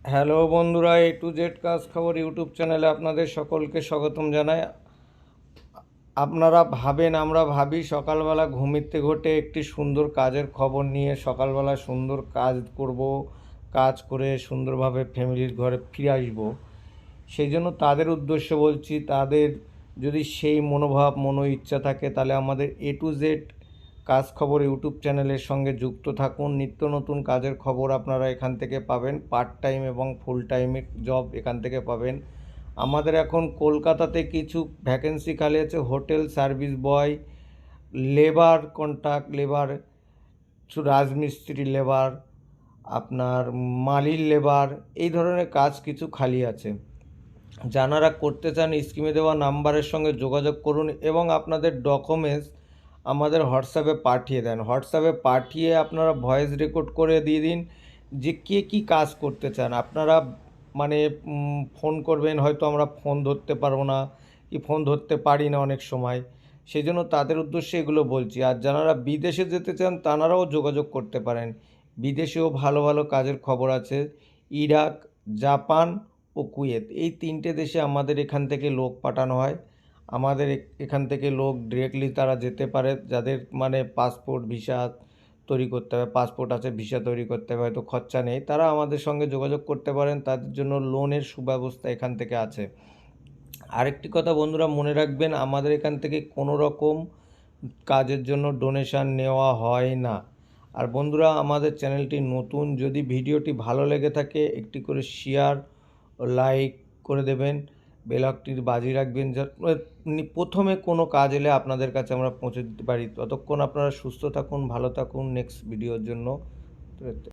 Hello বন্ধুরা, A to Z কাজ খবর ইউটিউব চ্যানেলে আপনাদের সকলকে স্বাগতম জানাই। আপনারা ভাবেন, আমরা ভাবি সকালবেলা ঘুমিতে ঘটে একটি সুন্দর কাজের খবর নিয়ে সকালবেলা সুন্দর কাজ করব, কাজ করে সুন্দরভাবে ফ্যামিলির ঘরে ফিরে আসব। সেই জন্য তাদের উদ্দেশ্যে বলছি, তাদের যদি সেই মনোভাব ইচ্ছা থাকে তাহলে আমাদের A to Z কাজ খবর ইউটিউব চ্যানেলের সঙ্গে যুক্ত থাকুন। নিত্য নতুন কাজের খবর আপনারা এখান থেকে পাবেন, পার্ট টাইম এবং ফুল টাইমের জব এখান থেকে পাবেন। আমাদের এখন কলকাতাতে কিছু ভ্যাকেন্সি খালি আছে, হোটেল সার্ভিস বয়, লেবার কন্ট্রাক্ট লেবার, রাজমিস্ত্রি লেবার, আপনার মালির লেবার, এই ধরনের কাজ কিছু খালি আছে। যারা করতে চান স্ক্রিনে দেওয়া নাম্বারের সঙ্গে যোগাযোগ করুন এবং আপনাদের ডকুমেন্টস আমাদের হোয়াটসঅ্যাপে পাঠিয়ে দেন। হোয়াটসঅ্যাপে পাঠিয়ে আপনারা ভয়েস রেকর্ড করে দিয়ে দিন যে কে কী কাজ করতে চান। আপনারা মানে ফোন করবেন, হয়তো আমরা ফোন ধরতে পারবো না কি ফোন ধরতে পারি না অনেক সময়, সেই জন্য তাদের উদ্দেশ্যে এগুলো বলছি। আর যারা বিদেশে যেতে চান তারাও যোগাযোগ করতে পারেন, বিদেশেও ভালো ভালো কাজের খবর আছে। ইরাক, জাপান ও কুয়েত, এই তিনটে দেশে আমাদের এখান থেকে লোক পাঠানো হয়। আমাদের এখান থেকে লোক ডিরেক্টলি তারা যেতে পারে, যাদের পাসপোর্ট ভিসা তৈরি করতে হবে, পাসপোর্ট আছে ভিসা তৈরি করতে হবে, হয়তো খরচা নেই, তারা আমাদের সঙ্গে যোগাযোগ করতে পারেন। তাদের জন্য লোনের সুব্যবস্থা এখান থেকে আছে। আরেকটি কথা বন্ধুরা মনে রাখবেন, আমাদের এখান থেকে কোনো রকম কাজের জন্য ডোনেশন নেওয়া হয় না। আর বন্ধুরা, আমাদের চ্যানেলটি নতুন, যদি ভিডিওটি ভালো লেগে থাকে একটি করে শেয়ার ও লাইক করে দেবেন, বেল আইকনটি বাজিয়ে রাখবেন, প্রথমে কোনো কাজ এলে আপনাদের কাছে আমরা পৌঁছে দিতে পারি। ততক্ষণ আপনারা সুস্থ থাকুন, ভালো থাকুন। নেক্সট ভিডিওর জন্য